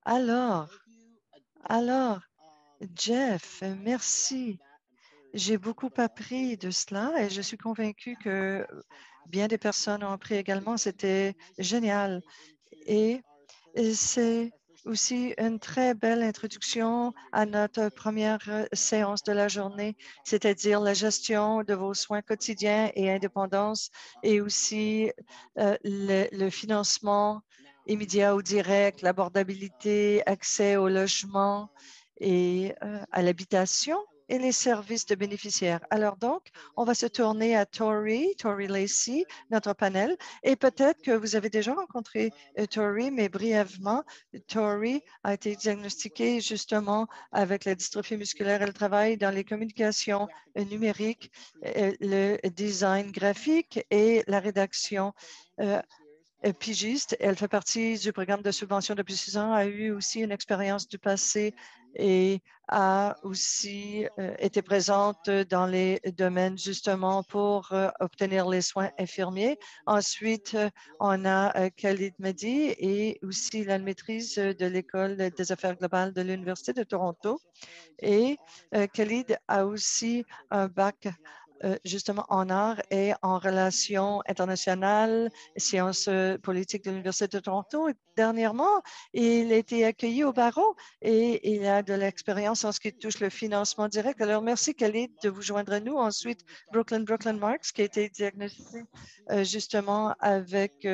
Alors, alors, Jeff, merci. J'ai beaucoup appris de cela et je suis convaincue que bien des personnes ont appris également. C'était génial. Et c'est aussi une très belle introduction à notre première séance de la journée, c'est-à-dire la gestion de vos soins quotidiens et indépendance et aussi le financement immédiat ou direct, l'abordabilité, accès au logement et à l'habitation et les services de bénéficiaires. Alors donc, on va se tourner à Tori Lacey, notre panel, et peut-être que vous avez déjà rencontré Tori, mais brièvement, Tori a été diagnostiquée justement avec la dystrophie musculaire. Elle travaille dans les communications numériques, le design graphique et la rédaction. Euh, Pigiste. Elle fait partie du programme de subvention depuis 6 ans, a eu aussi une expérience du passé et a aussi été présente dans les domaines justement pour obtenir les soins infirmiers. Ensuite, on a Khalid Mehdi et aussi la maîtrise de l'École des affaires globales de l'Université de Toronto. Et Khalid a aussi un bac justement en art et en relations internationales, sciences politiques de l'Université de Toronto. Et dernièrement, il a été accueilli au barreau et il a de l'expérience en ce qui touche le financement direct. Alors, merci Khalid de vous joindre à nous. Ensuite, Brooklyn Marks, qui a été diagnostiquée justement avec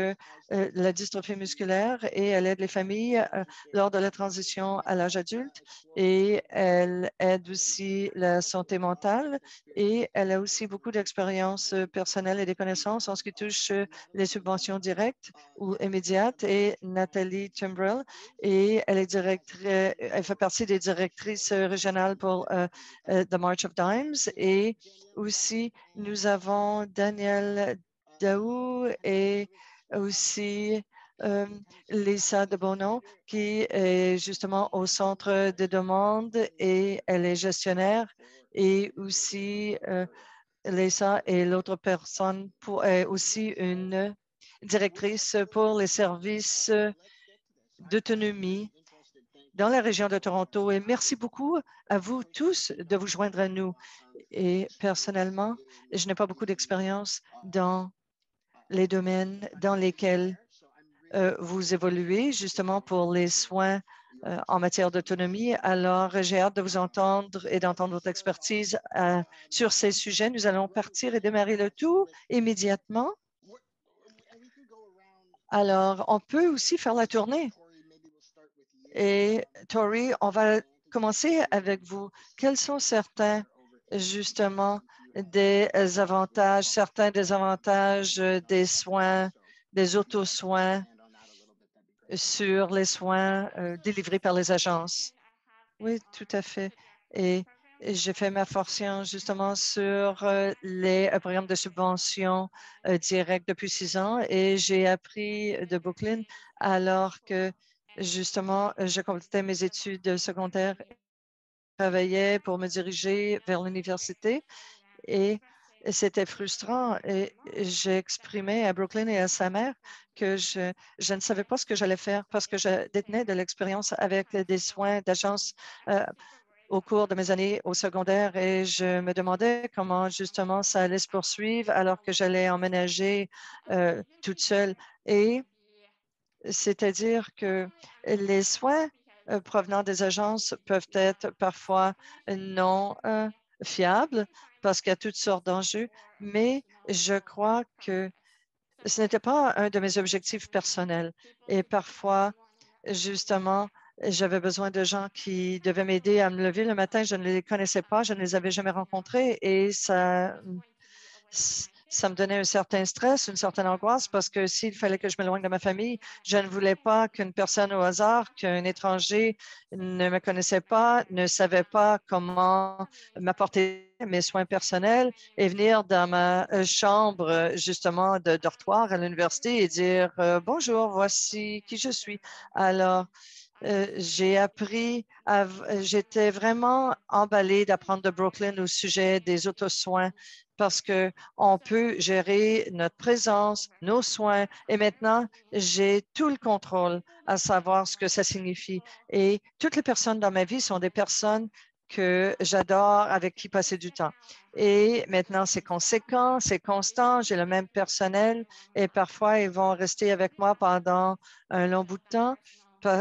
la dystrophie musculaire et elle aide les familles lors de la transition à l'âge adulte et elle aide aussi la santé mentale et elle a aussi beaucoup d'expérience personnelle et des connaissances en ce qui touche les subventions directes ou immédiates. Et Nathalie Timbrell, et elle est elle fait partie des directrices régionales pour The March of Dimes. Et aussi, nous avons Daniel Daou et aussi euh, Lisa de Bono, qui est justement au centre de demande et elle est gestionnaire. Et aussi, Lisa et l'autre personne est aussi une directrice pour les services d'autonomie dans la région de Toronto. Et merci beaucoup à vous tous de vous joindre à nous. Et personnellement, je n'ai pas beaucoup d'expérience dans les domaines dans lesquels vous évoluez, justement pour les soins en matière d'autonomie. Alors, j'ai hâte de vous entendre et d'entendre votre expertise sur ces sujets. Nous allons partir et démarrer le tour immédiatement. Alors, on peut aussi faire la tournée. Et Tori, on va commencer avec vous. Quels sont justement, certains des avantages des soins, des auto-soins sur les soins délivrés par les agences? Oui, tout à fait. Et j'ai fait ma formation justement sur les programmes de subvention directe depuis 6 ans et j'ai appris de Brooklyn alors que justement je complétais mes études secondaires, travaillais pour me diriger vers l'université et c'était frustrant. Et j'ai exprimé à Brooklyn et à sa mère que je ne savais pas ce que j'allais faire parce que je détenais de l'expérience avec des soins d'agence au cours de mes années au secondaire et je me demandais comment justement ça allait se poursuivre alors que j'allais emménager toute seule. Et c'est-à-dire que les soins provenant des agences peuvent être parfois non fiables parce qu'il y a toutes sortes d'enjeux, mais je crois que ce n'était pas un de mes objectifs personnels. Et parfois, justement, j'avais besoin de gens qui devaient m'aider à me lever le matin. Je ne les connaissais pas, je ne les avais jamais rencontrés et ça me donnait un certain stress, une certaine angoisse parce que s'il fallait que je m'éloigne de ma famille, je ne voulais pas qu'une personne au hasard, qu'un étranger ne me connaissait pas, ne savait pas comment m'apporter mes soins personnels et venir dans ma chambre, justement, de dortoir à l'université et dire bonjour, voici qui je suis. Alors, j'étais vraiment emballée d'apprendre de Brooklyn au sujet des auto-soins parce qu'on peut gérer notre présence, nos soins. Et maintenant, j'ai tout le contrôle à savoir ce que ça signifie. Et toutes les personnes dans ma vie sont des personnes que j'adore, avec qui passer du temps. Et maintenant, c'est conséquent, c'est constant, j'ai le même personnel et parfois, ils vont rester avec moi pendant un long bout de temps.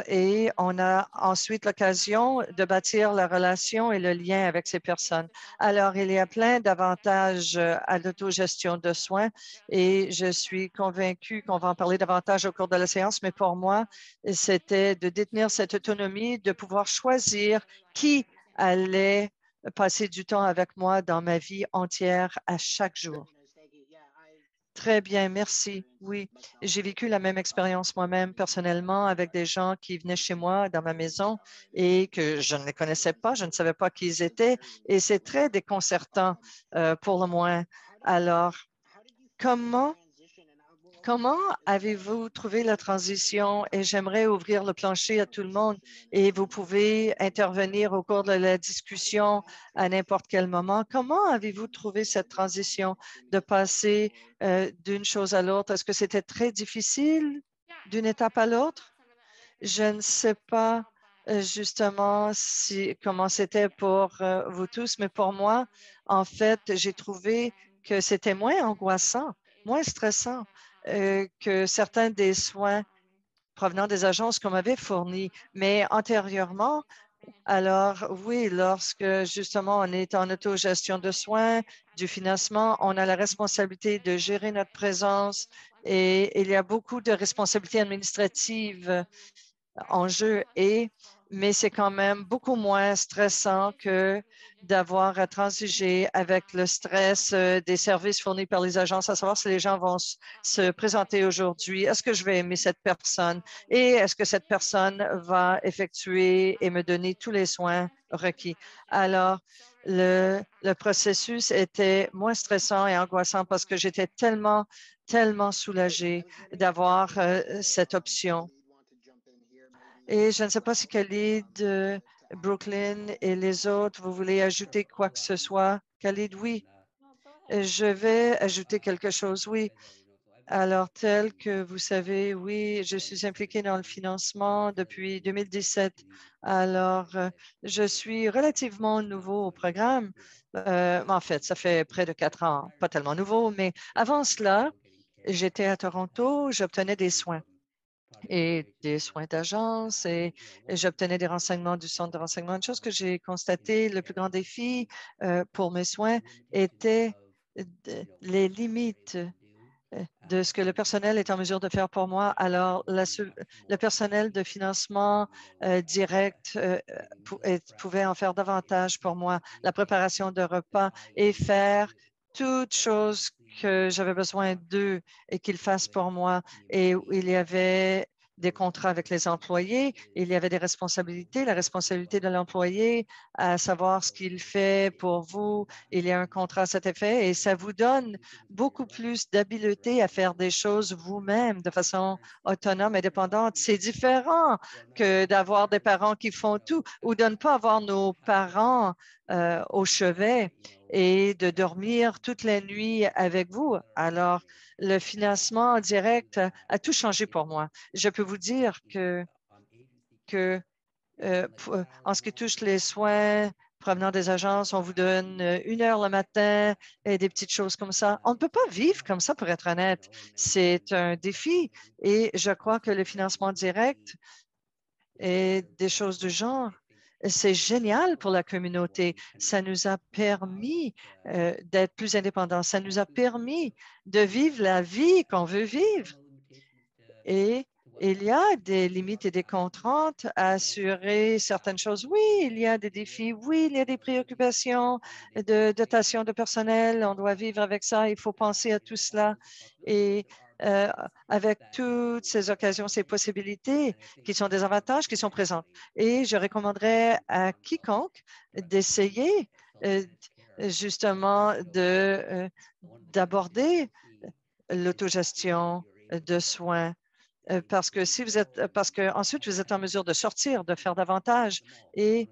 Et on a ensuite l'occasion de bâtir la relation et le lien avec ces personnes. Alors, il y a plein d'avantages à l'autogestion de soins et je suis convaincue qu'on va en parler davantage au cours de la séance, mais pour moi, c'était de détenir cette autonomie, de pouvoir choisir qui allait passer du temps avec moi dans ma vie entière à chaque jour. Très bien, merci. Oui, j'ai vécu la même expérience moi-même personnellement avec des gens qui venaient chez moi dans ma maison et que je ne les connaissais pas, je ne savais pas qui ils étaient et c'est très déconcertant pour le moins. Alors, comment Comment avez-vous trouvé la transition? Et j'aimerais ouvrir le plancher à tout le monde et vous pouvez intervenir au cours de la discussion à n'importe quel moment. Comment avez-vous trouvé cette transition de passer d'une chose à l'autre? Est-ce que c'était très difficile d'une étape à l'autre? Je ne sais pas justement comment c'était pour vous tous, mais pour moi, en fait, j'ai trouvé que c'était moins angoissant, moins stressant que certains des soins provenant des agences qu'on m'avait fournis. Mais antérieurement, alors oui, lorsque justement on est en autogestion de soins, du financement, on a la responsabilité de gérer notre présence et il y a beaucoup de responsabilités administratives en jeu mais c'est quand même beaucoup moins stressant que d'avoir à transiger avec le stress des services fournis par les agences, à savoir si les gens vont se présenter aujourd'hui. Est-ce que je vais aimer cette personne et est-ce que cette personne va effectuer et me donner tous les soins requis? Alors, le processus était moins stressant et angoissant parce que j'étais tellement soulagée d'avoir cette option. Et je ne sais pas si Khalid, Brooklyn et les autres, vous voulez ajouter quoi que ce soit. Khalid, oui. Je vais ajouter quelque chose, oui. Alors, tel que vous savez, oui, je suis impliquée dans le financement depuis 2017. Alors, je suis relativement nouveau au programme. En fait, ça fait près de 4 ans, pas tellement nouveau, mais avant cela, j'étais à Toronto, j'obtenais des soins et des soins d'agence et j'obtenais des renseignements du centre de renseignement. Une chose que j'ai constatée, le plus grand défi pour mes soins était les limites de ce que le personnel est en mesure de faire pour moi. Alors, le personnel de financement direct pouvait en faire davantage pour moi, la préparation de repas et faire toutes choses que j'avais besoin d'eux et qu'ils fassent pour moi. Et il y avait des contrats avec les employés, il y avait des responsabilités, la responsabilité de l'employé à savoir ce qu'il fait pour vous. Il y a un contrat à cet effet et ça vous donne beaucoup plus d'habileté à faire des choses vous-même de façon autonome, indépendante. C'est différent que d'avoir des parents qui font tout ou de ne pas avoir nos parents au chevet et de dormir toute la nuit avec vous. Alors, le financement direct a tout changé pour moi. Je peux vous dire que en ce qui touche les soins provenant des agences, on vous donne 1 heure le matin et des petites choses comme ça. On ne peut pas vivre comme ça, pour être honnête. C'est un défi et je crois que le financement direct et des choses du genre, c'est génial pour la communauté. Ça nous a permis d'être plus indépendants. Ça nous a permis de vivre la vie qu'on veut vivre. Et il y a des limites et des contraintes à assurer certaines choses. Oui, il y a des défis. Oui, il y a des préoccupations de dotation de personnel. On doit vivre avec ça. Il faut penser à tout cela. Et avec toutes ces occasions, ces possibilités qui sont des avantages qui sont présents. Et je recommanderais à quiconque d'essayer justement d'aborder l'autogestion de soins parce que ensuite vous êtes en mesure de sortir, de faire davantage. Et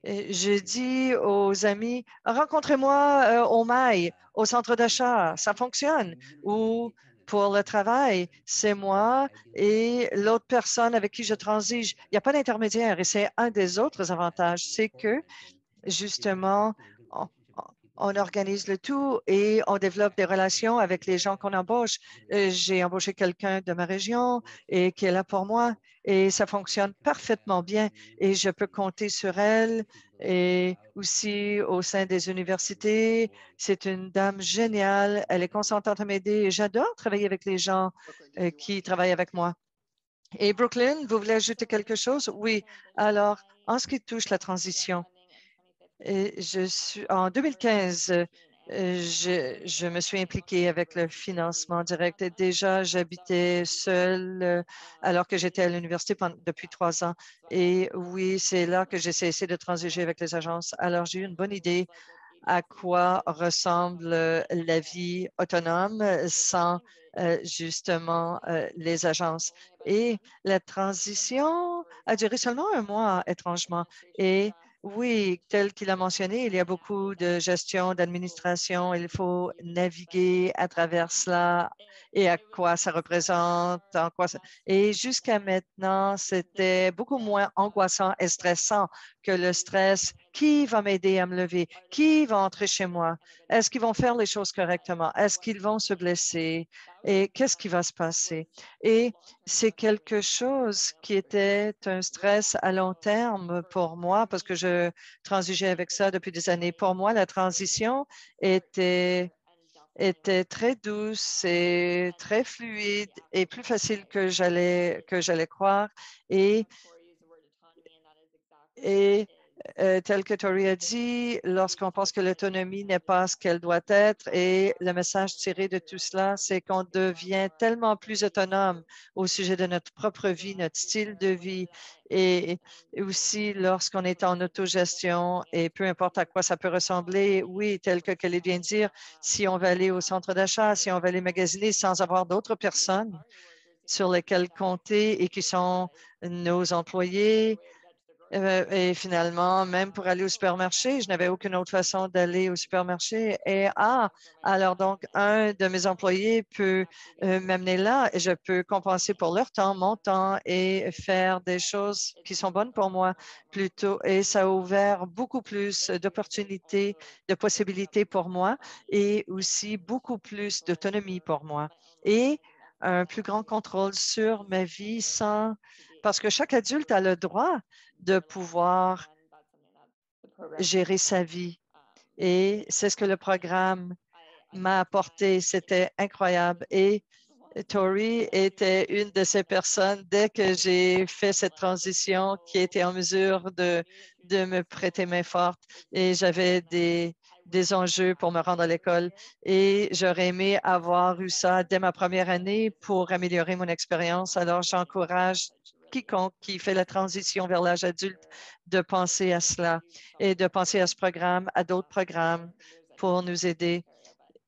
j'ai dit aux amis, rencontrez-moi au mail, au centre d'achat, ça fonctionne. Ou pour le travail, c'est moi et l'autre personne avec qui je transige. Il n'y a pas d'intermédiaire et c'est un des autres avantages, c'est que justement, on, on organise le tout et on développe des relations avec les gens qu'on embauche. J'ai embauché quelqu'un de ma région et qui est là pour moi et ça fonctionne parfaitement bien et je peux compter sur elle et aussi au sein des universités. C'est une dame géniale. Elle est consentante à m'aider et j'adore travailler avec les gens qui travaillent avec moi. Et Brooklyn, vous voulez ajouter quelque chose? Oui. Alors, en ce qui touche la transition, et en 2015, je me suis impliquée avec le financement direct. Et déjà, j'habitais seule alors que j'étais à l'université depuis 3 ans. Et oui, c'est là que j'ai cessé de transiger avec les agences. Alors, j'ai eu une bonne idée à quoi ressemble la vie autonome sans justement les agences. Et la transition a duré seulement un mois, étrangement. Et oui, tel qu'il a mentionné, il y a beaucoup de gestion, d'administration. Il faut naviguer à travers cela et à quoi ça représente, Et jusqu'à maintenant, c'était beaucoup moins angoissant et stressant que le stress. Qui va m'aider à me lever? Qui va entrer chez moi? Est-ce qu'ils vont faire les choses correctement? Est-ce qu'ils vont se blesser? Et qu'est-ce qui va se passer? Et c'est quelque chose qui était un stress à long terme pour moi parce que je transigeais avec ça depuis des années. Pour moi, la transition était très douce et très fluide et plus facile que j'allais croire. Et, et tel que Tori a dit, lorsqu'on pense que l'autonomie n'est pas ce qu'elle doit être, et le message tiré de tout cela, c'est qu'on devient tellement plus autonome au sujet de notre propre vie, notre style de vie, et aussi lorsqu'on est en autogestion, et peu importe à quoi ça peut ressembler, oui, tel que Kelly vient de dire, si on va aller au centre d'achat, si on va aller magasiner sans avoir d'autres personnes sur lesquelles compter et qui sont nos employés, et finalement, même pour aller au supermarché, je n'avais aucune autre façon d'aller au supermarché. Alors donc, un de mes employés peut m'amener là et je peux compenser pour leur temps, mon temps et faire des choses qui sont bonnes pour moi plutôt. Et ça a ouvert beaucoup plus d'opportunités, de possibilités pour moi et aussi beaucoup plus d'autonomie pour moi. Et un plus grand contrôle sur ma vie parce que chaque adulte a le droit de pouvoir gérer sa vie. Et c'est ce que le programme m'a apporté. C'était incroyable. Et Tori était une de ces personnes, dès que j'ai fait cette transition, qui était en mesure de me prêter main forte. Et j'avais des enjeux pour me rendre à l'école. Et j'aurais aimé avoir eu ça dès ma première année pour améliorer mon expérience. Alors, j'encourage quiconque qui fait la transition vers l'âge adulte de penser à cela et de penser à ce programme, à d'autres programmes pour nous aider.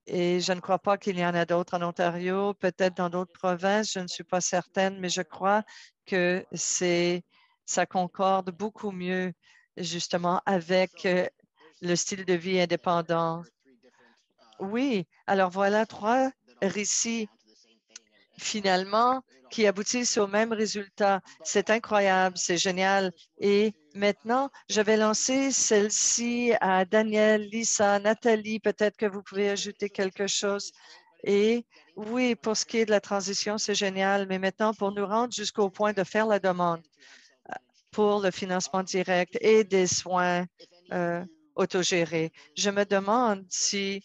Et je ne crois pas qu'il y en a d'autres en Ontario, peut-être dans d'autres provinces, je ne suis pas certaine, mais je crois que ça concorde beaucoup mieux justement avec le style de vie indépendant. Oui, alors voilà 3 récits finalement qui aboutissent au même résultat. C'est incroyable, c'est génial. Et maintenant, je vais lancer celle-ci à Daniel, Lisa, Nathalie. Peut-être que vous pouvez ajouter quelque chose. Et oui, pour ce qui est de la transition, c'est génial. Mais maintenant, pour nous rendre jusqu'au point de faire la demande pour le financement direct et des soins autogérés, je me demande si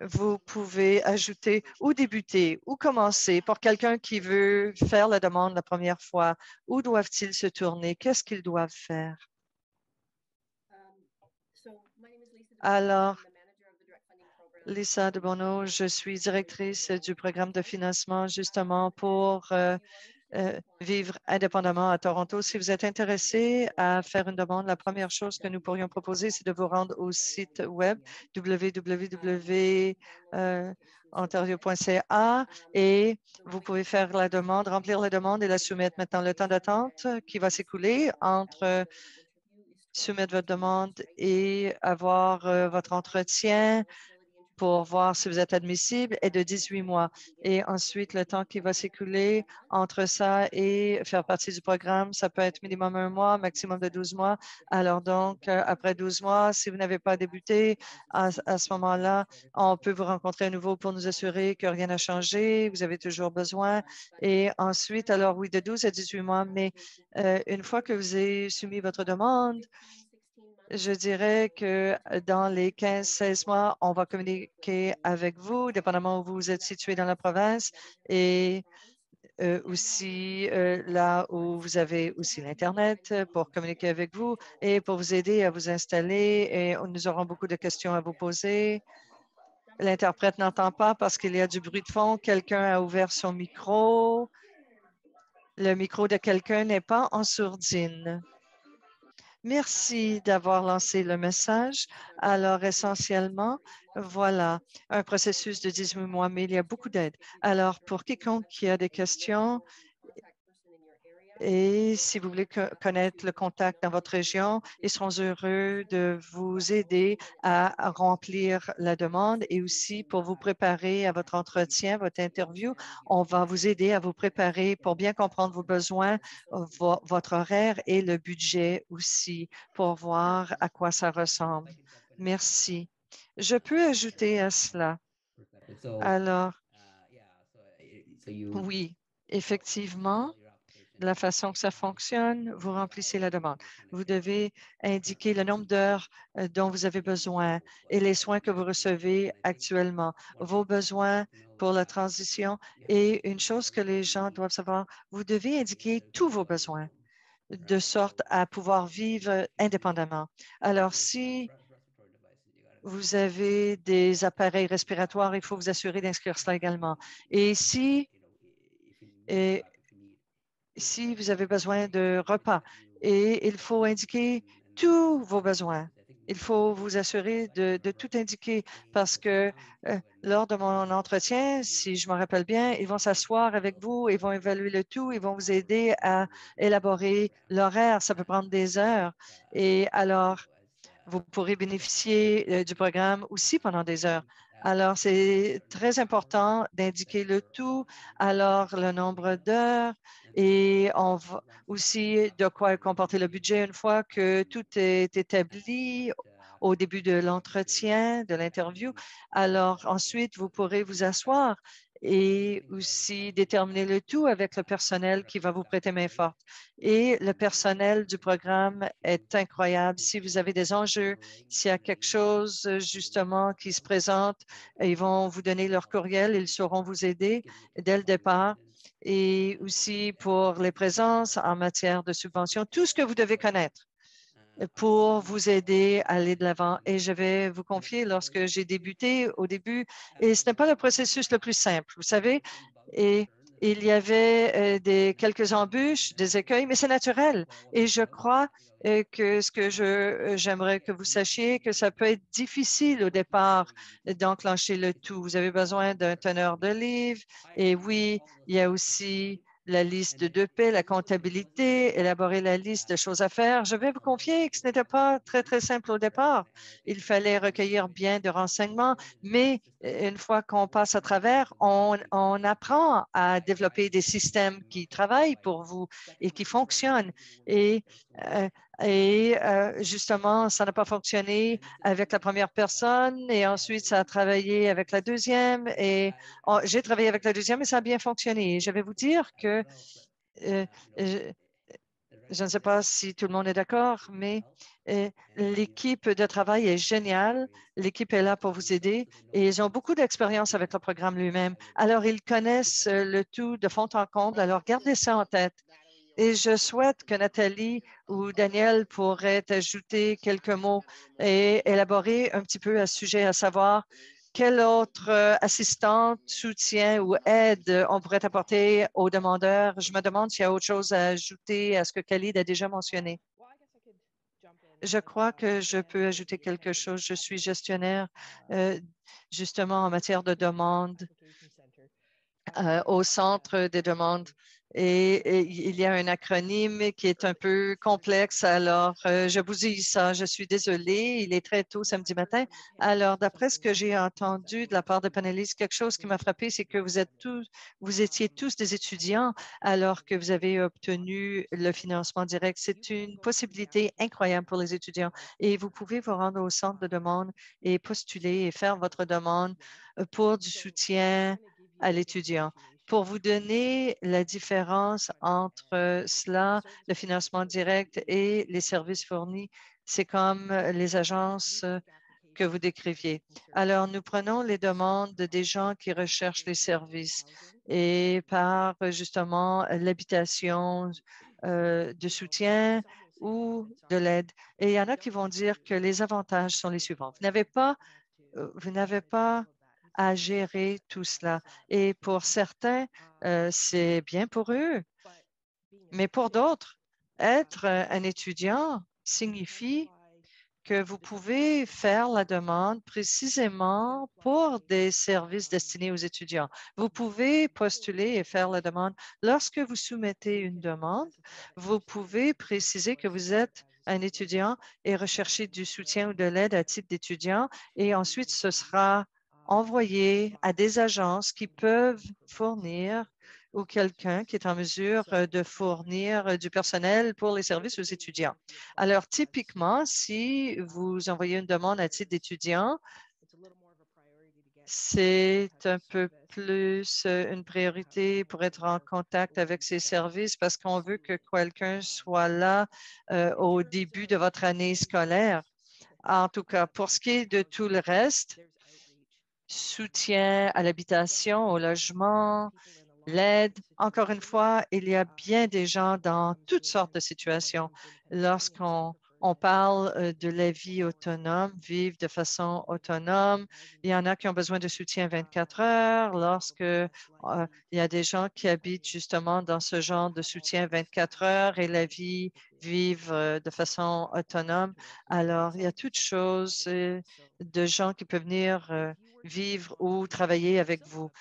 vous pouvez ajouter ou débuter ou commencer pour quelqu'un qui veut faire la demande la première fois. Où doivent-ils se tourner? Qu'est-ce qu'ils doivent faire? Alors, Lisa de Bono, je suis directrice du programme de financement justement pour vivre indépendamment à Toronto. Si vous êtes intéressé à faire une demande, la première chose que nous pourrions proposer, c'est de vous rendre au site web www ontario.ca et vous pouvez faire la demande, remplir la demande et la soumettre. Maintenant, le temps d'attente qui va s'écouler entre soumettre votre demande et avoir votre entretien pour voir si vous êtes admissible est de 18 mois. Et ensuite, le temps qui va s'écouler entre ça et faire partie du programme, ça peut être minimum 1 mois, maximum de 12 mois. Alors donc, après 12 mois, si vous n'avez pas débuté, à ce moment-là, on peut vous rencontrer à nouveau pour nous assurer que rien n'a changé, vous avez toujours besoin. Et ensuite, alors oui, de 12 à 18 mois, mais une fois que vous avez soumis votre demande, je dirais que dans les 15-16 mois, on va communiquer avec vous, dépendamment où vous êtes situé dans la province et aussi là où vous avez aussi l'Internet pour communiquer avec vous et pour vous aider à vous installer. Et nous aurons beaucoup de questions à vous poser. L'interprète n'entend pas parce qu'il y a du bruit de fond. Quelqu'un a ouvert son micro. Le micro de quelqu'un n'est pas en sourdine. Merci d'avoir lancé le message. Alors, essentiellement, voilà, un processus de 18 mois, mais il y a beaucoup d'aide. Alors, pour quiconque qui a des questions, et si vous voulez connaître le contact dans votre région, ils seront heureux de vous aider à remplir la demande et aussi pour vous préparer à votre entretien, votre interview. On va vous aider à vous préparer pour bien comprendre vos besoins, votre horaire et le budget aussi pour voir à quoi ça ressemble. Merci. Je peux ajouter à cela. Alors, oui, effectivement, la façon que ça fonctionne, vous remplissez la demande. Vous devez indiquer le nombre d'heures dont vous avez besoin et les soins que vous recevez actuellement, vos besoins pour la transition. Et une chose que les gens doivent savoir, vous devez indiquer tous vos besoins de sorte à pouvoir vivre indépendamment. Alors, si vous avez des appareils respiratoires, il faut vous assurer d'inscrire cela également. Et et si vous avez besoin de repas et il faut indiquer tous vos besoins. Il faut vous assurer de tout indiquer parce que lors de mon entretien, si je me rappelle bien, ils vont s'asseoir avec vous, ils vont évaluer le tout, ils vont vous aider à élaborer l'horaire. Ça peut prendre des heures. Et alors, vous pourrez bénéficier du programme aussi pendant des heures. Alors, c'est très important d'indiquer le tout, alors le nombre d'heures et on va aussi de quoi comporter le budget une fois que tout est établi au début de l'entretien, de l'interview. Alors, ensuite, vous pourrez vous asseoir et aussi déterminer le tout avec le personnel qui va vous prêter main forte. Et le personnel du programme est incroyable. Si vous avez des enjeux, s'il y a quelque chose justement qui se présente, ils vont vous donner leur courriel, ils sauront vous aider dès le départ. Et aussi pour les présences en matière de subvention, tout ce que vous devez connaître pour vous aider à aller de l'avant. Et je vais vous confier, lorsque j'ai débuté au début, et ce n'est pas le processus le plus simple, vous savez, et il y avait quelques embûches, des écueils, mais c'est naturel. Et je crois que j'aimerais que vous sachiez que ça peut être difficile au départ d'enclencher le tout. Vous avez besoin d'un teneur de livre. Et oui, il y a aussi la liste de paie, la comptabilité, élaborer la liste de choses à faire. Je vais vous confier que ce n'était pas très, très simple au départ. Il fallait recueillir bien de renseignements, mais une fois qu'on passe à travers, on apprend à développer des systèmes qui travaillent pour vous et qui fonctionnent. Et, euh, justement, ça n'a pas fonctionné avec la première personne et ensuite ça a travaillé avec la deuxième et j'ai travaillé avec la deuxième et ça a bien fonctionné. Je vais vous dire que euh, je, je ne sais pas si tout le monde est d'accord, mais l'équipe de travail est géniale. L'équipe est là pour vous aider et ils ont beaucoup d'expérience avec le programme lui-même. Alors, ils connaissent le tout de fond en comble. Alors, gardez ça en tête. Et je souhaite que Nathalie ou Daniel pourraient ajouter quelques mots et élaborer un petit peu à ce sujet, à savoir quelle autre assistante, soutien ou aide on pourrait apporter aux demandeurs. Je me demande s'il y a autre chose à ajouter à ce que Khalid a déjà mentionné. Je crois que je peux ajouter quelque chose. Je suis gestionnaire justement en matière de demande au centre des demandes. Et il y a un acronyme qui est un peu complexe. Alors, je bousille ça. Je suis désolée. Il est très tôt samedi matin. Alors, d'après ce que j'ai entendu de la part des panélistes, quelque chose qui m'a frappé, c'est que vous étiez tous des étudiants alors que vous avez obtenu le financement direct. C'est une possibilité incroyable pour les étudiants et vous pouvez vous rendre au centre de demande et postuler et faire votre demande pour du soutien à l'étudiant. Pour vous donner la différence entre cela, le financement direct et les services fournis, c'est comme les agences que vous décriviez. Alors, nous prenons les demandes des gens qui recherchent les services et par justement l'habitation de soutien ou de l'aide. Et il y en a qui vont dire que les avantages sont les suivants. Vous n'avez pas à gérer tout cela. Et pour certains, c'est bien pour eux, mais pour d'autres, être un étudiant signifie que vous pouvez faire la demande précisément pour des services destinés aux étudiants. Vous pouvez postuler et faire la demande. Lorsque vous soumettez une demande, vous pouvez préciser que vous êtes un étudiant et rechercher du soutien ou de l'aide à titre d'étudiant. Et ensuite, ce sera envoyé à des agences qui peuvent fournir ou quelqu'un qui est en mesure de fournir du personnel pour les services aux étudiants. Alors, typiquement, si vous envoyez une demande à titre d'étudiant, c'est un peu plus une priorité pour être en contact avec ces services parce qu'on veut que quelqu'un soit là au début de votre année scolaire. En tout cas, pour ce qui est de tout le reste, soutien à l'habitation, au logement, l'aide. Encore une fois, il y a bien des gens dans toutes sortes de situations. Lorsqu'on parle de la vie autonome, vivre de façon autonome, il y en a qui ont besoin de soutien 24 heures. Il y a des gens qui habitent justement dans ce genre de soutien 24 heures et la vie vivent de façon autonome. Alors, il y a toutes choses de gens qui peuvent venir vivre ou travailler avec vous.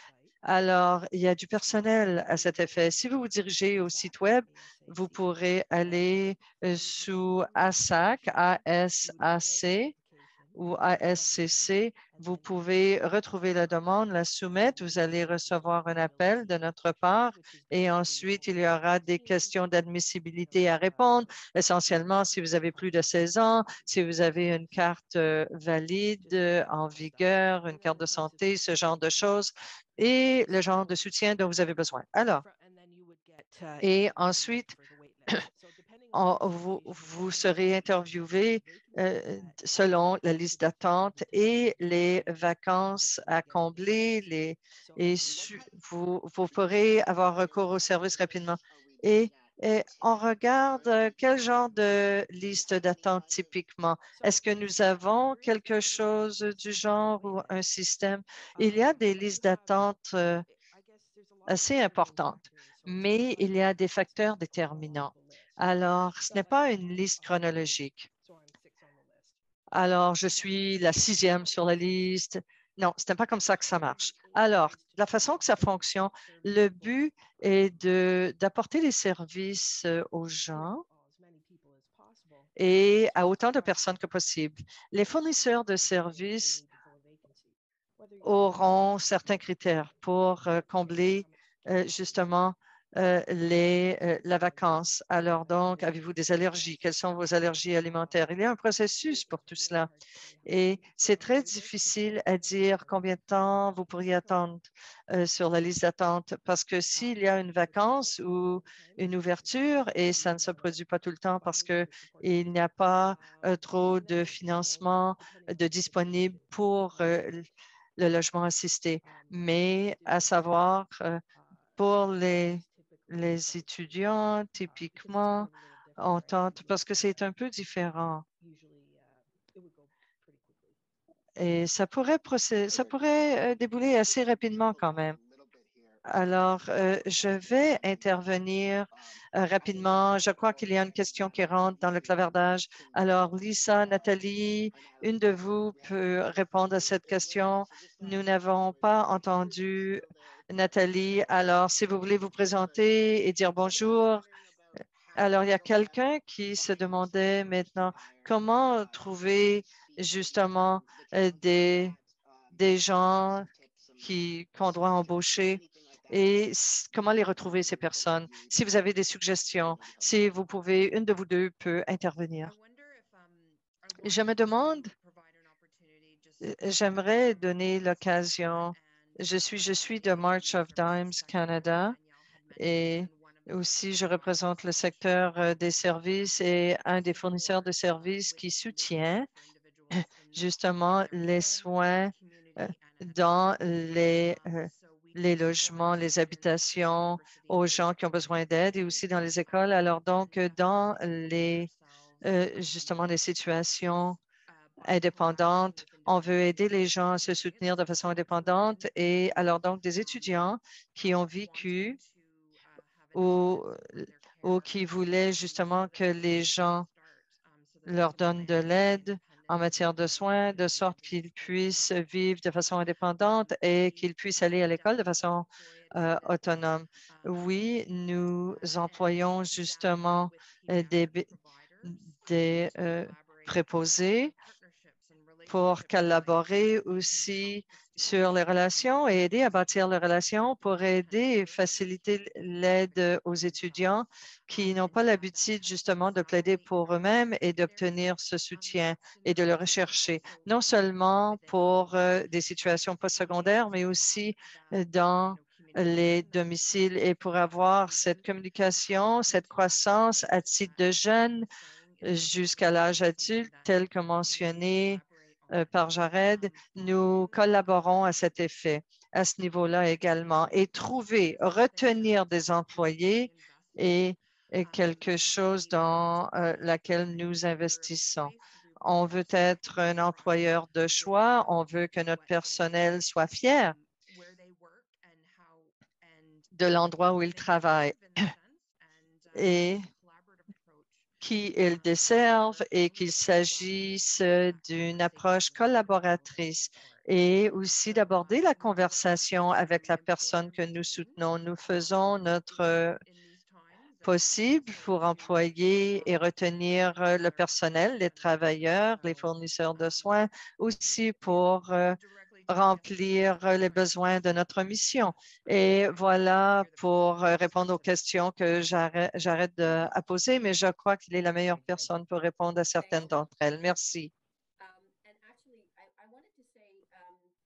Alors, il y a du personnel à cet effet. Si vous vous dirigez au site Web, vous pourrez aller sous ASAC, ASAC ou ASCC. Vous pouvez retrouver la demande, la soumettre. Vous allez recevoir un appel de notre part et ensuite, il y aura des questions d'admissibilité à répondre. Essentiellement, si vous avez plus de 16 ans, si vous avez une carte valide en vigueur, une carte de santé, ce genre de choses et le genre de soutien dont vous avez besoin. Alors, et ensuite, vous serez interviewé selon la liste d'attente et les vacances à combler vous pourrez avoir recours au service rapidement. Et on regarde quel genre de liste d'attente typiquement. Est-ce que nous avons quelque chose du genre ou un système? Il y a des listes d'attente assez importantes, mais il y a des facteurs déterminants. Alors, ce n'est pas une liste chronologique. Alors, je suis la 6e sur la liste. Non, ce n'est pas comme ça que ça marche. Alors, la façon que ça fonctionne, le but est d'apporter les services aux gens et à autant de personnes que possible. Les fournisseurs de services auront certains critères pour combler justement la vacance. Alors donc, avez-vous des allergies? Quelles sont vos allergies alimentaires? Il y a un processus pour tout cela et c'est très difficile à dire combien de temps vous pourriez attendre sur la liste d'attente parce que s'il y a une vacance ou une ouverture et ça ne se produit pas tout le temps parce qu'il n'y a pas trop de financement de disponible pour le logement assisté. Mais à savoir, pour les étudiants, typiquement, on tente parce que c'est un peu différent. Et ça pourrait débouler assez rapidement quand même. Alors, je vais intervenir rapidement. Je crois qu'il y a une question qui rentre dans le clavardage. Alors, Lisa, Nathalie, une de vous peut répondre à cette question. Nous n'avons pas entendu Nathalie. Alors, si vous voulez vous présenter et dire bonjour. Alors, il y a quelqu'un qui se demandait maintenant comment trouver justement des gens qu'on doit embaucher et comment les retrouver, ces personnes. Si vous avez des suggestions, si vous pouvez, une de vous deux peut intervenir. Je me demande, j'aimerais donner l'occasion. Je suis de March of Dimes Canada et aussi je représente le secteur des services et un des fournisseurs de services qui soutient justement les soins dans les logements, les habitations aux gens qui ont besoin d'aide et aussi dans les écoles. Alors donc, dans justement les situations indépendantes, on veut aider les gens à se soutenir de façon indépendante et alors donc des étudiants qui ont vécu ou, ou qui voulaient justement que les gens leur donnent de l'aide en matière de soins, de sorte qu'ils puissent vivre de façon indépendante et qu'ils puissent aller à l'école de façon autonome. Oui, nous employons justement des préposés pour collaborer aussi sur les relations et aider à bâtir les relations pour aider et faciliter l'aide aux étudiants qui n'ont pas l'habitude justement de plaider pour eux-mêmes et d'obtenir ce soutien et de le rechercher, non seulement pour des situations postsecondaires, mais aussi dans les domiciles et pour avoir cette communication, cette croissance à titre de jeunes jusqu'à l'âge adulte, tel que mentionné par Jared. Nous collaborons à cet effet, à ce niveau-là également, et trouver, retenir des employés est quelque chose dans laquelle nous investissons. On veut être un employeur de choix, on veut que notre personnel soit fier de l'endroit où il travaille et qui ils desservent et qu'il s'agisse d'une approche collaboratrice et aussi d'aborder la conversation avec la personne que nous soutenons. Nous faisons notre possible pour employer et retenir le personnel, les travailleurs, les fournisseurs de soins, aussi pour remplir les besoins de notre mission. Et voilà pour répondre aux questions que j'arrête à poser, mais je crois qu'il est la meilleure personne pour répondre à certaines d'entre elles. Merci. And actually, I wanted to say,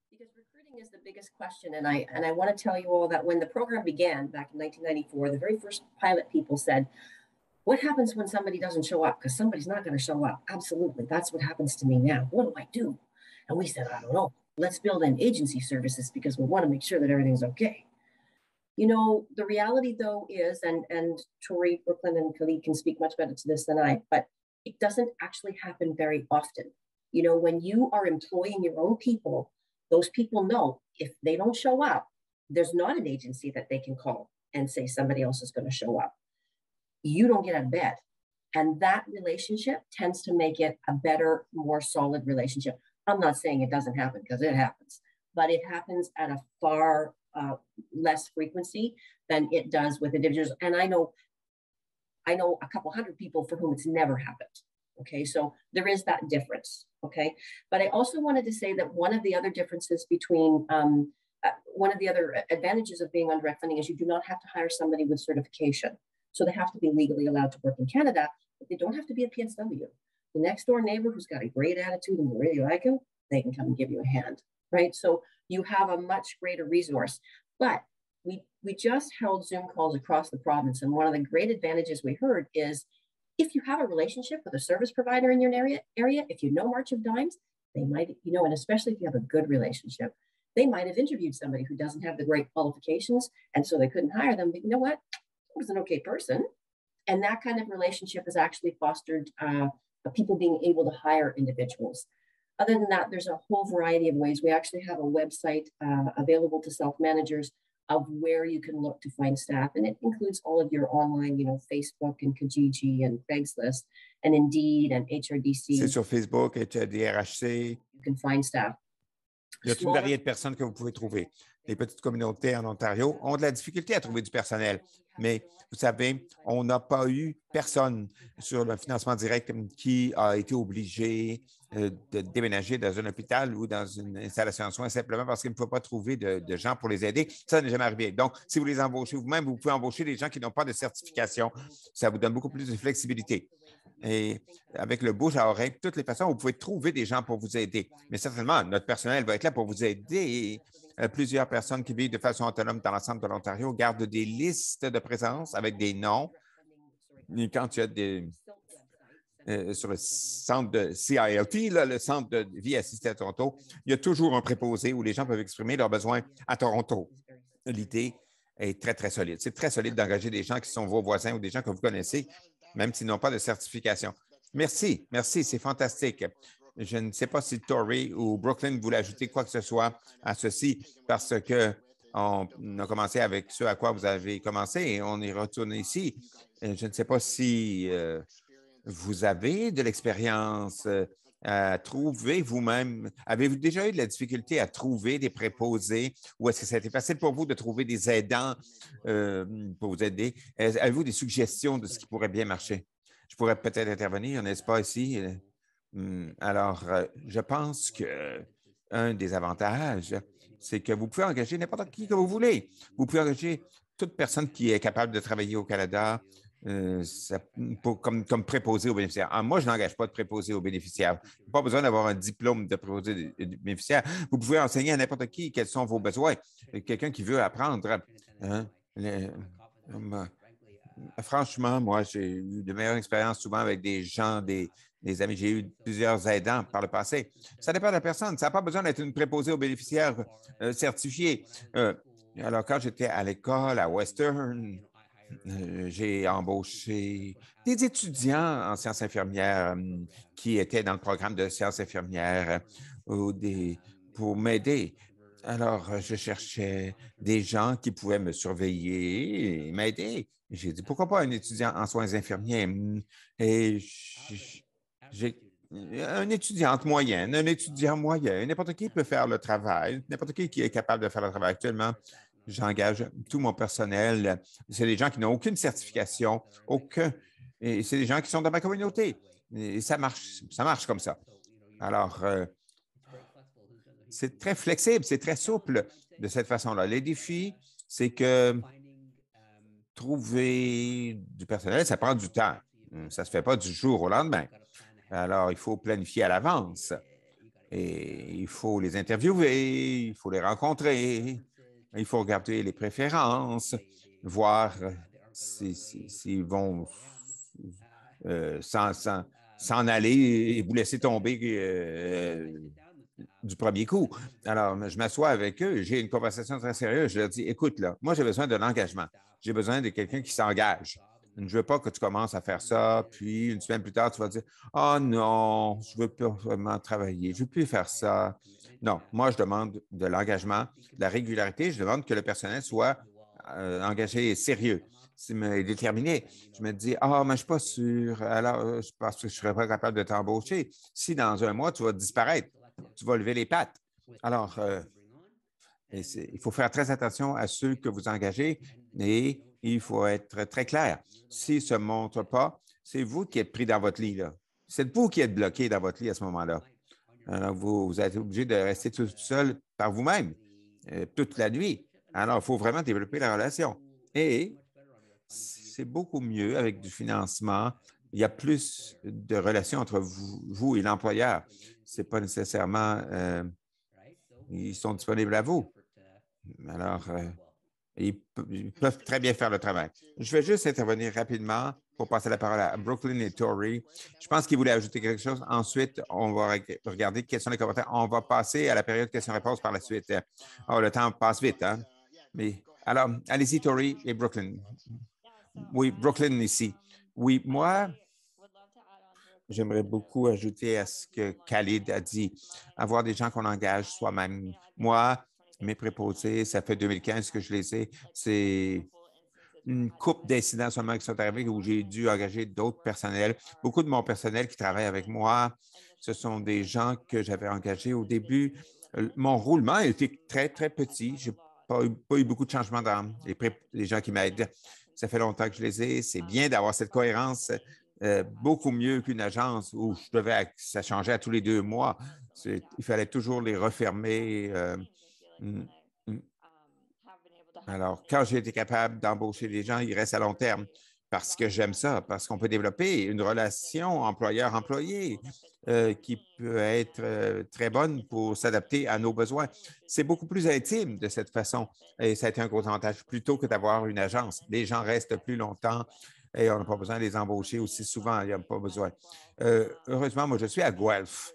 because recruiting is the biggest question, and I want to tell you all that when the program began back in 1994, the very first pilot people said, "What happens when somebody doesn't show up? Because somebody's not going to show up." Absolutely, that's what happens to me now. What do I do? And we said, "I don't know. Let's build in agency services because we want to make sure that everything's okay." You know, the reality though is, and Tori, Brooklyn, and Khalid can speak much better to this than I, but it doesn't actually happen very often. You know, when you are employing your own people, those people know if they don't show up, there's not an agency that they can call and say somebody else is going to show up. You don't get out of bed. And that relationship tends to make it a better, more solid relationship. I'm not saying it doesn't happen because it happens, but it happens at a far less frequency than it does with individuals. And I know a couple hundred people for whom it's never happened. Okay, so there is that difference. Okay, but I also wanted to say that one of the other differences between one of the other advantages of being on direct funding is you do not have to hire somebody with certification. So they have to be legally allowed to work in Canada, but they don't have to be a PSW. The next door neighbor who's got a great attitude and you really like him, they can come and give you a hand, right? So you have a much greater resource. But we just held Zoom calls across the province, and one of the great advantages we heard is if you have a relationship with a service provider in your area, if you know March of Dimes, they might, you know, and especially if you have a good relationship, they might have interviewed somebody who doesn't have the great qualifications, and so they couldn't hire them. But you know what? It was an okay person. And that kind of relationship has actually fostered people being able to hire individuals. Other than that, there's a whole variety of ways. We actually have a website available to self-managers of where you can look to find staff. And it includes all of your online, Facebook and Kijiji and Craigslist and Indeed and HRDC. C'est sur Facebook, DRHC. You can find staff. Il y a toute une variété de personnes que vous pouvez trouver. Les petites communautés en Ontario ont de la difficulté à trouver du personnel. Mais vous savez, on n'a pas eu personne sur le financement direct qui a été obligé de déménager dans un hôpital ou dans une installation de soins simplement parce qu'il ne faut pas trouver de gens pour les aider. Ça n'est jamais arrivé. Donc, si vous les embauchez vous-même, vous pouvez embaucher des gens qui n'ont pas de certification. Ça vous donne beaucoup plus de flexibilité. Et avec le bouche à oreille, de toutes les façons, vous pouvez trouver des gens pour vous aider. Mais certainement, notre personnel va être là pour vous aider. Et, plusieurs personnes qui vivent de façon autonome dans l'ensemble de l'Ontario gardent des listes de présence avec des noms. Et quand tu as sur le centre de CILT, là, le centre de vie assistée à Toronto, il y a toujours un préposé où les gens peuvent exprimer leurs besoins à Toronto. L'idée est très, très solide. C'est très solide d'engager des gens qui sont vos voisins ou des gens que vous connaissez, même s'ils n'ont pas de certification. Merci, c'est fantastique. Je ne sais pas si Tory ou Brooklyn voulaient ajouter quoi que ce soit à ceci parce qu'on a commencé avec ce à quoi vous avez commencé et on est retourné ici. Je ne sais pas si vous avez de l'expérience à trouver vous-même. Avez-vous déjà eu de la difficulté à trouver des préposés ou est-ce que ça a été facile pour vous de trouver des aidants pour vous aider? Avez-vous des suggestions de ce qui pourrait bien marcher? Je pourrais peut-être intervenir, n'est-ce pas, ici? Alors, je pense qu'un des avantages, c'est que vous pouvez engager n'importe qui que vous voulez. Vous pouvez engager toute personne qui est capable de travailler au Canada comme préposé aux bénéficiaires. Moi, je n'engage pas de préposé aux bénéficiaires. Pas besoin d'avoir un diplôme de préposé aux bénéficiaires. Vous pouvez enseigner à n'importe qui quels sont vos besoins. Quelqu'un qui veut apprendre. Franchement, moi, j'ai eu de meilleures expériences souvent avec des gens, des amis. J'ai eu plusieurs aidants par le passé. Ça dépend de la personne. Ça n'a pas besoin d'être une préposée aux bénéficiaires certifiée. Alors, quand j'étais à l'école à Western, j'ai embauché des étudiants en sciences infirmières qui étaient dans le programme de sciences infirmières pour m'aider. Alors, je cherchais des gens qui pouvaient me surveiller et m'aider. J'ai dit, pourquoi pas un étudiant en soins infirmiers? Et j'ai une étudiante moyenne, un étudiant moyen, n'importe qui peut faire le travail, n'importe qui est capable de faire le travail. Actuellement, j'engage tout mon personnel. C'est des gens qui n'ont aucune certification, et c'est des gens qui sont dans ma communauté. Et ça marche comme ça. Alors, c'est très flexible, c'est très souple de cette façon-là. Les défis, c'est que trouver du personnel, ça prend du temps. Ça ne se fait pas du jour au lendemain. Alors, il faut planifier à l'avance. Et il faut les interviewer, il faut les rencontrer, il faut regarder les préférences, voir s'ils vont s'en aller et vous laisser tomber du premier coup. Alors, je m'assois avec eux, j'ai une conversation très sérieuse. Je leur dis, écoute, là, moi, j'ai besoin de l'engagement. J'ai besoin de quelqu'un qui s'engage. Je ne veux pas que tu commences à faire ça, puis une semaine plus tard, tu vas dire, oh non, je ne veux plus vraiment travailler, je ne veux plus faire ça. Non, moi, je demande de l'engagement, de la régularité. Je demande que le personnel soit engagé et sérieux. Déterminé. Je me dis, mais je ne suis pas sûr, alors je pense que je ne serais pas capable de t'embaucher. Si dans un mois, tu vas disparaître, tu vas lever les pattes. Alors, il faut faire très attention à ceux que vous engagez et il faut être très clair. S'ils ne se montrent pas, c'est vous qui êtes pris dans votre lit, là. C'est vous qui êtes bloqué dans votre lit à ce moment-là. Alors, vous êtes obligé de rester tout seul par vous-même toute la nuit. Alors, il faut vraiment développer la relation. Et c'est beaucoup mieux avec du financement. Il y a plus de relations entre vous et l'employeur. Ce n'est pas nécessairement ils sont disponibles à vous. Alors, ils peuvent très bien faire le travail. Je vais juste intervenir rapidement pour passer la parole à Brooklyn et Tory. Je pense qu'ils voulaient ajouter quelque chose. Ensuite, on va regarder quels sont les commentaires. On va passer à la période questions-réponses par la suite. Oh, le temps passe vite, hein? Mais alors, allez-y, Tory et Brooklyn. Oui, Brooklyn ici. Oui, moi, j'aimerais beaucoup ajouter à ce que Khalid a dit, avoir des gens qu'on engage soi-même. Moi, Mes préposés, ça fait 2015 que je les ai. C'est une couple d'incidents seulement qui sont arrivés où j'ai dû engager d'autres personnels. Beaucoup de mon personnel qui travaille avec moi, ce sont des gens que j'avais engagés au début. Mon roulement était très, très petit. Je n'ai pas eu beaucoup de changements dans les gens qui m'aident. Ça fait longtemps que je les ai. C'est bien d'avoir cette cohérence, beaucoup mieux qu'une agence où ça changeait à tous les 2 mois. Il fallait toujours les refermer. Mm, mm. Alors, quand j'ai été capable d'embaucher des gens, ils restent à long terme parce que j'aime ça, parce qu'on peut développer une relation employeur-employé qui peut être très bonne pour s'adapter à nos besoins. C'est beaucoup plus intime de cette façon et ça a été un gros avantage plutôt que d'avoir une agence. Les gens restent plus longtemps et on n'a pas besoin de les embaucher aussi souvent. Il n'y a pas besoin. Heureusement, moi, je suis à Guelph.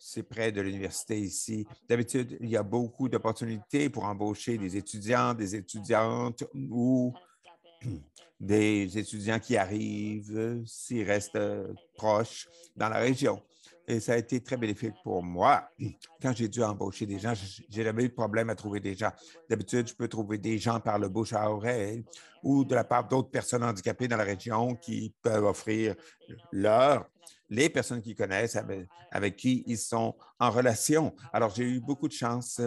C'est près de l'université ici. D'habitude, il y a beaucoup d'opportunités pour embaucher des étudiants, des étudiantes ou des étudiants qui arrivent s'ils restent proches dans la région. Et ça a été très bénéfique pour moi. Quand j'ai dû embaucher des gens, j'ai jamais eu de problème à trouver des gens. D'habitude, je peux trouver des gens par le bouche à oreille ou de la part d'autres personnes handicapées dans la région qui peuvent offrir les personnes qu'ils connaissent, avec qui ils sont en relation. Alors, j'ai eu beaucoup de chance.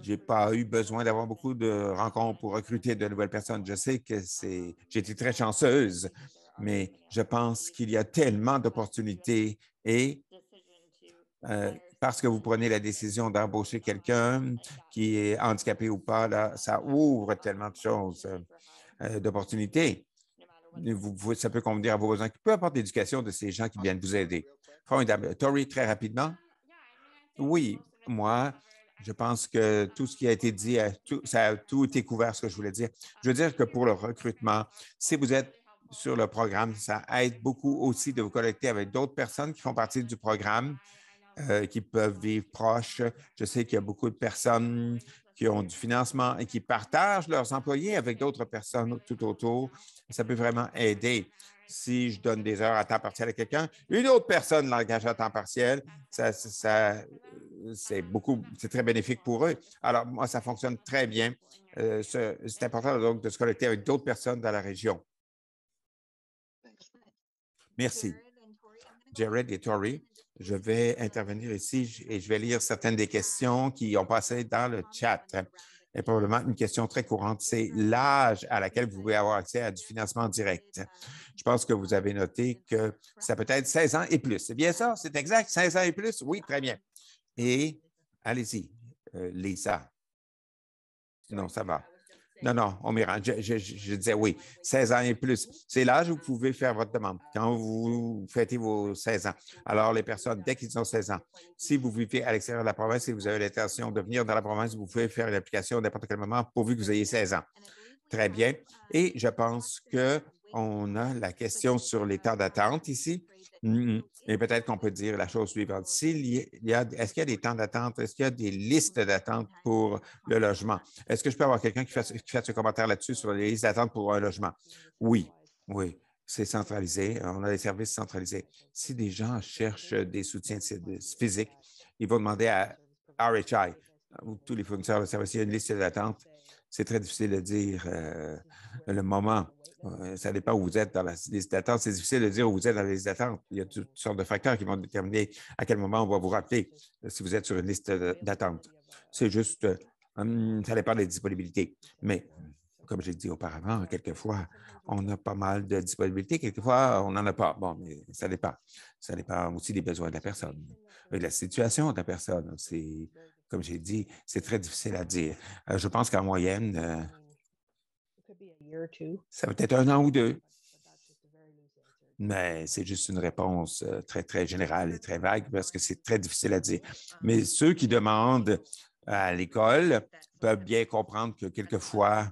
J'ai pas eu besoin d'avoir beaucoup de rencontres pour recruter de nouvelles personnes. Je sais que j'ai été très chanceuse, mais je pense qu'il y a tellement d'opportunités et parce que vous prenez la décision d'embaucher quelqu'un qui est handicapé ou pas, là, ça ouvre tellement de choses, d'opportunités. Ça peut convenir à vos besoins, peu importe l'éducation de ces gens qui viennent vous aider. Formidable. Tori, très rapidement. Oui, moi, je pense que tout ce qui a été dit, ça a tout été couvert, ce que je voulais dire. Je veux dire que pour le recrutement, si vous êtes sur le programme, ça aide beaucoup aussi de vous connecter avec d'autres personnes qui font partie du programme, qui peuvent vivre proches. Je sais qu'il y a beaucoup de personnes qui ont du financement et qui partagent leurs employés avec d'autres personnes tout autour. Ça peut vraiment aider. Si je donne des heures à temps partiel à quelqu'un, une autre personne l'engage à temps partiel, c'est très bénéfique pour eux. Alors, moi, ça fonctionne très bien. C'est important donc de se connecter avec d'autres personnes dans la région. Merci. Jared et Tori, je vais intervenir ici et je vais lire certaines des questions qui ont passé dans le chat. Et probablement une question très courante, c'est l'âge à laquelle vous pouvez avoir accès à du financement direct. Je pense que vous avez noté que ça peut être 16 ans et plus. C'est bien ça? C'est exact? 16 ans et plus? Oui, très bien. Et allez-y, Lisa. Non, ça va. Non, on m'y rend. Je disais oui, 16 ans et plus. C'est l'âge où vous pouvez faire votre demande quand vous fêtez vos 16 ans. Alors, les personnes, dès qu'ils ont 16 ans, si vous vivez à l'extérieur de la province et vous avez l'intention de venir dans la province, vous pouvez faire une application à n'importe quel moment pourvu que vous ayez 16 ans. Très bien. Et je pense qu'on a la question sur les temps d'attente ici. Et peut-être qu'on peut dire la chose suivante. Est-ce qu'il y a des temps d'attente? Est-ce qu'il y a des listes d'attente pour le logement? Est-ce que je peux avoir quelqu'un qui fasse ce commentaire là-dessus sur les listes d'attente pour un logement? Oui, c'est centralisé. On a des services centralisés. Si des gens cherchent des soutiens physiques, ils vont demander à RHI ou tous les fournisseurs de services. Il y a une liste d'attente. C'est très difficile de dire le moment. Ça dépend où vous êtes dans la liste d'attente. C'est difficile de dire où vous êtes dans la liste d'attente. Il y a toutes sortes de facteurs qui vont déterminer à quel moment on va vous rappeler si vous êtes sur une liste d'attente. C'est juste, ça dépend des disponibilités. Mais comme j'ai dit auparavant, quelquefois, on a pas mal de disponibilité. Quelquefois, on n'en a pas. Bon, mais ça dépend. Ça dépend aussi des besoins de la personne, de la situation de la personne. Comme j'ai dit, c'est très difficile à dire. Je pense qu'en moyenne, ça va être 1 an ou 2. Mais c'est juste une réponse très, très générale et très vague parce que c'est très difficile à dire. Mais ceux qui demandent à l'école peuvent bien comprendre que quelquefois,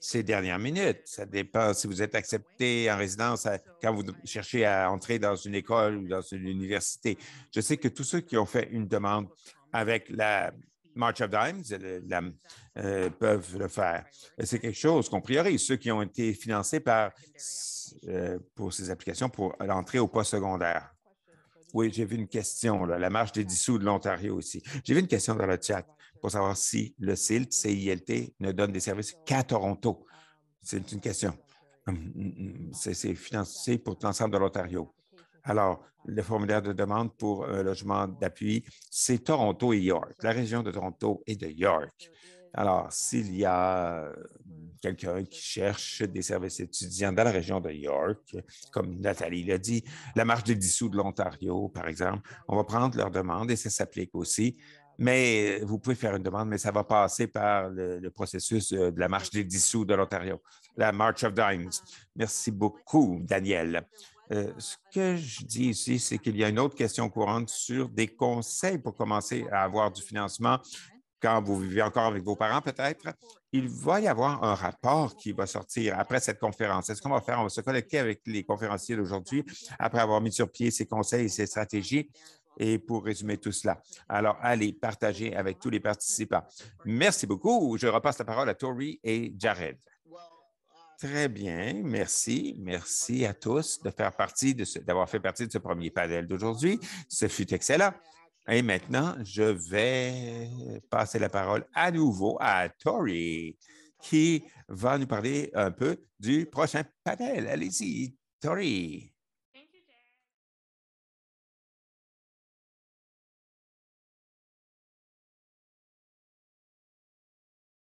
c'est dernière minute. Ça dépend si vous êtes accepté en résidence quand vous cherchez à entrer dans une école ou dans une université. Je sais que tous ceux qui ont fait une demande avec la March of Dimes peuvent le faire. C'est quelque chose qu'on priorise. Ceux qui ont été financés pour ces applications pour l'entrée au postsecondaire. Oui, j'ai vu une question, là, la marche des dissous de l'Ontario aussi. J'ai vu une question dans le chat pour savoir si le CILT ne donne des services qu'à Toronto. C'est une question. C'est financé pour l'ensemble de l'Ontario. Alors, le formulaire de demande pour un logement d'appui, c'est Toronto et York, la région de Toronto et de York. Alors, s'il y a quelqu'un qui cherche des services étudiants dans la région de York, comme Nathalie l'a dit, la marche des dissous de l'Ontario, par exemple, on va prendre leur demande et ça s'applique aussi. Mais vous pouvez faire une demande, mais ça va passer par le processus de la marche des dissous de l'Ontario, la March of Dimes. Merci beaucoup, Daniel. Ce que je dis ici, c'est qu'il y a une autre question courante sur des conseils pour commencer à avoir du financement quand vous vivez encore avec vos parents, peut-être. Il va y avoir un rapport qui va sortir après cette conférence. Est-ce qu'on va faire? On va se connecter avec les conférenciers d'aujourd'hui après avoir mis sur pied ces conseils et ces stratégies. Et pour résumer tout cela, alors allez partager avec tous les participants. Merci beaucoup. Je repasse la parole à Tori et Jared. Très bien, merci. Merci à tous d'avoir fait partie de ce premier panel d'aujourd'hui. Ce fut excellent. Et maintenant, je vais passer la parole à nouveau à Tori, qui va nous parler un peu du prochain panel. Allez-y, Tori.